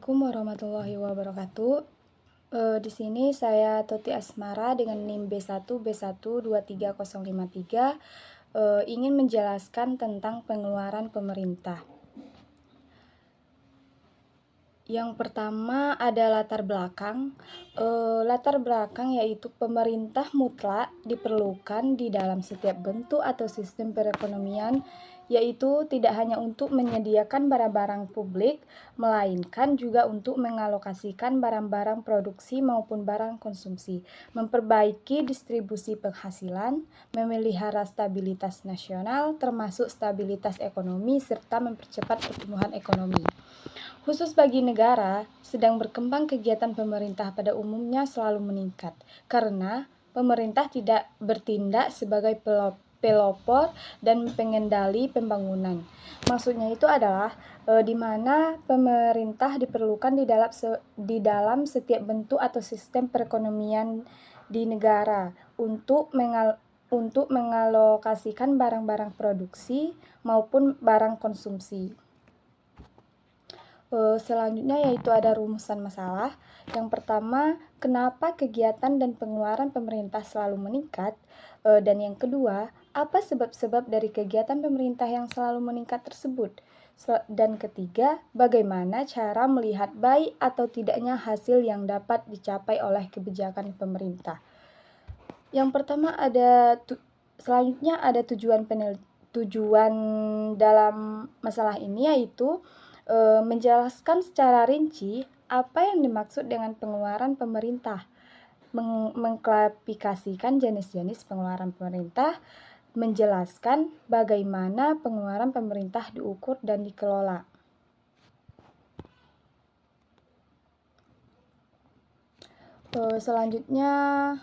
Assalamualaikum warahmatullahi wabarakatuh. Di sini saya Toti Asmara dengan NIM B1B1 23053 ingin menjelaskan tentang pengeluaran pemerintah. Yang pertama ada latar belakang. Latar belakang yaitu pemerintah mutlak diperlukan di dalam setiap bentuk atau sistem perekonomian, yaitu tidak hanya untuk menyediakan barang-barang publik, melainkan juga untuk mengalokasikan barang-barang produksi maupun barang konsumsi, memperbaiki distribusi penghasilan, memelihara stabilitas nasional, termasuk stabilitas ekonomi, serta mempercepat pertumbuhan ekonomi. Khusus bagi negara, sedang berkembang kegiatan pemerintah pada umumnya selalu meningkat, karena pemerintah tidak bertindak sebagai pelopor dan pengendali pembangunan. Maksudnya itu adalah di mana pemerintah diperlukan di dalam setiap bentuk atau sistem perekonomian di negara untuk mengalokasikan barang-barang produksi maupun barang konsumsi. Selanjutnya yaitu ada rumusan masalah. Yang pertama, kenapa kegiatan dan pengeluaran pemerintah selalu meningkat? Dan yang kedua, apa sebab-sebab dari kegiatan pemerintah yang selalu meningkat tersebut? Dan ketiga, bagaimana cara melihat baik atau tidaknya hasil yang dapat dicapai oleh kebijakan pemerintah? Yang pertama selanjutnya ada tujuan dalam masalah ini, yaitu menjelaskan secara rinci apa yang dimaksud dengan pengeluaran pemerintah, mengklasifikasikan jenis-jenis pengeluaran pemerintah, menjelaskan bagaimana pengeluaran pemerintah diukur dan dikelola. Selanjutnya,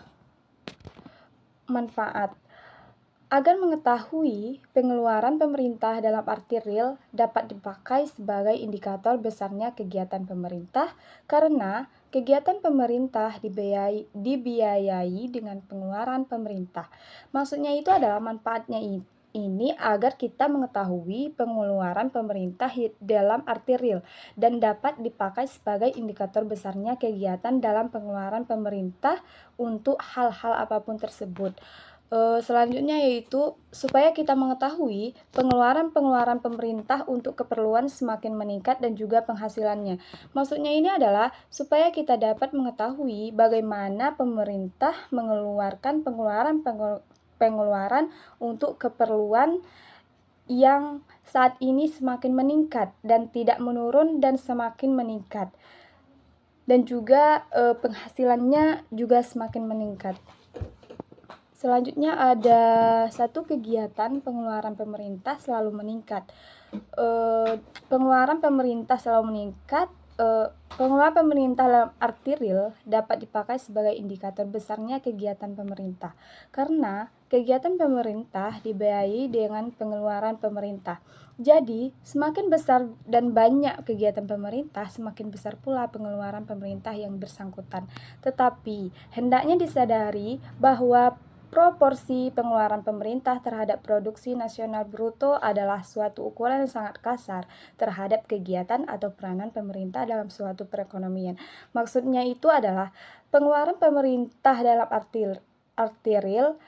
manfaat. Agar mengetahui pengeluaran pemerintah dalam arti real dapat dipakai sebagai indikator besarnya kegiatan pemerintah, karena kegiatan pemerintah dibiayai dengan pengeluaran pemerintah. Maksudnya itu adalah manfaatnya ini agar kita mengetahui pengeluaran pemerintah dalam arti real dan dapat dipakai sebagai indikator besarnya kegiatan dalam pengeluaran pemerintah untuk hal-hal apapun tersebut. Selanjutnya yaitu supaya kita mengetahui pengeluaran pemerintah untuk keperluan semakin meningkat dan juga penghasilannya. Maksudnya ini adalah supaya kita dapat mengetahui bagaimana pemerintah mengeluarkan pengeluaran untuk keperluan yang saat ini semakin meningkat dan tidak menurun dan semakin meningkat. Dan juga penghasilannya juga semakin meningkat. Selanjutnya ada satu kegiatan pengeluaran pemerintah selalu meningkat. Pengeluaran pemerintah selalu meningkat. Pengeluaran pemerintah dalam arti real dapat dipakai sebagai indikator besarnya kegiatan pemerintah, karena kegiatan pemerintah dibiayai dengan pengeluaran pemerintah. Jadi, semakin besar dan banyak kegiatan pemerintah, semakin besar pula pengeluaran pemerintah yang bersangkutan. Tetapi, hendaknya disadari bahwa proporsi pengeluaran pemerintah terhadap produksi nasional bruto adalah suatu ukuran yang sangat kasar terhadap kegiatan atau peranan pemerintah dalam suatu perekonomian. Maksudnya itu adalah pengeluaran pemerintah dalam arti real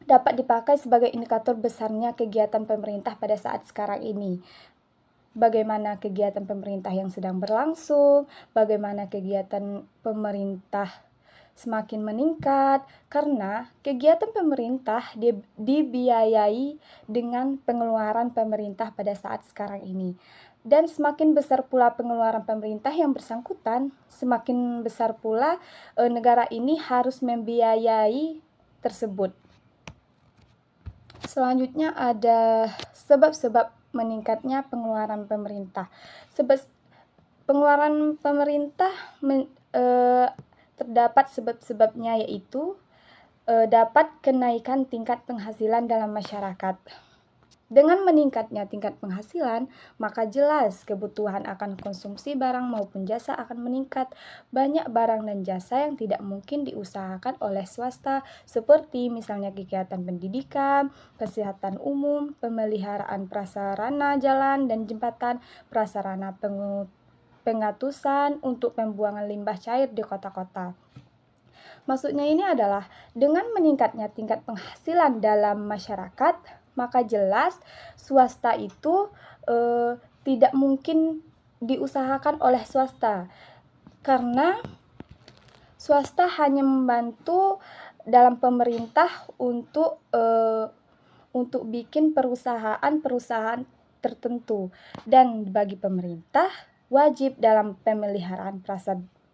dapat dipakai sebagai indikator besarnya kegiatan pemerintah pada saat sekarang ini. Bagaimana kegiatan pemerintah yang sedang berlangsung, bagaimana kegiatan pemerintah semakin meningkat, karena kegiatan pemerintah dibiayai dengan pengeluaran pemerintah pada saat sekarang ini. Dan semakin besar pula pengeluaran pemerintah yang bersangkutan, semakin besar pula negara ini harus membiayai tersebut. Selanjutnya ada sebab-sebab meningkatnya pengeluaran pemerintah. Pengeluaran pemerintah terdapat sebab-sebabnya, yaitu dapat kenaikan tingkat penghasilan dalam masyarakat. Dengan meningkatnya tingkat penghasilan, maka jelas kebutuhan akan konsumsi barang maupun jasa akan meningkat. Banyak barang dan jasa yang tidak mungkin diusahakan oleh swasta, seperti misalnya kegiatan pendidikan, kesehatan umum, pemeliharaan prasarana jalan dan jembatan, prasarana pengatusan untuk pembuangan limbah cair di kota-kota. Maksudnya ini adalah dengan meningkatnya tingkat penghasilan dalam masyarakat, maka jelas swasta itu tidak mungkin diusahakan oleh swasta, karena swasta hanya membantu dalam pemerintah untuk bikin perusahaan-perusahaan tertentu, dan bagi pemerintah wajib dalam pemeliharaan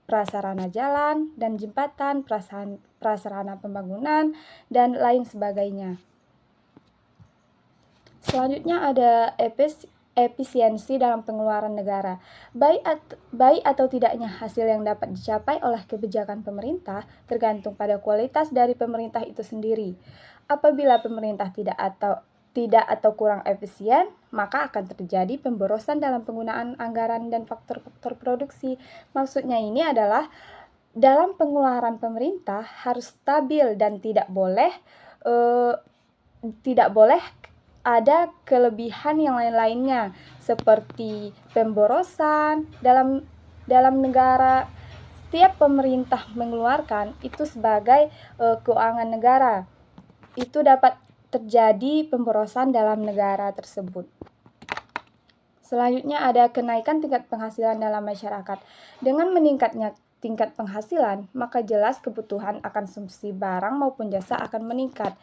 prasarana jalan dan jembatan, prasarana pembangunan, dan lain sebagainya. Selanjutnya ada efisiensi dalam pengeluaran negara. Baik atau tidaknya hasil yang dapat dicapai oleh kebijakan pemerintah tergantung pada kualitas dari pemerintah itu sendiri. Apabila pemerintah tidak atau kurang efisien, maka akan terjadi pemborosan dalam penggunaan anggaran dan faktor-faktor produksi. Maksudnya ini adalah dalam pengeluaran pemerintah harus stabil dan tidak boleh ada kelebihan yang lain-lainnya seperti pemborosan dalam negara. Setiap pemerintah mengeluarkan itu sebagai keuangan negara, itu dapat terjadi pemborosan dalam negara tersebut. Selanjutnya ada kenaikan tingkat penghasilan dalam masyarakat. Dengan meningkatnya tingkat penghasilan, maka jelas kebutuhan akan konsumsi barang maupun jasa akan meningkat.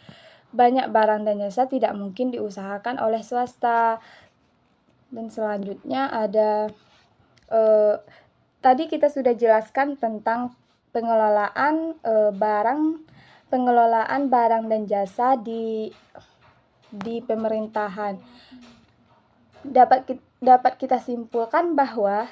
Banyak barang dan jasa tidak mungkin diusahakan oleh swasta. Dan selanjutnya ada tadi kita sudah jelaskan tentang pengelolaan barang dan jasa di pemerintahan. Dapat kita simpulkan bahwa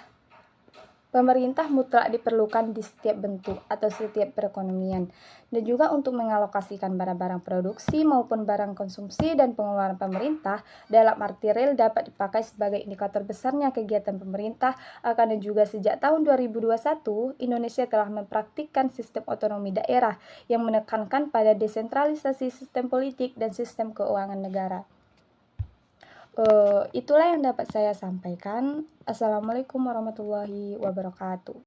pemerintah mutlak diperlukan di setiap bentuk atau setiap perekonomian, dan juga untuk mengalokasikan barang-barang produksi maupun barang konsumsi dan pengeluaran pemerintah dalam arti real dapat dipakai sebagai indikator besarnya kegiatan pemerintah. Dan juga sejak tahun 2021, Indonesia telah mempraktikkan sistem otonomi daerah yang menekankan pada desentralisasi sistem politik dan sistem keuangan negara. Itulah yang dapat saya sampaikan. Assalamualaikum warahmatullahi wabarakatuh.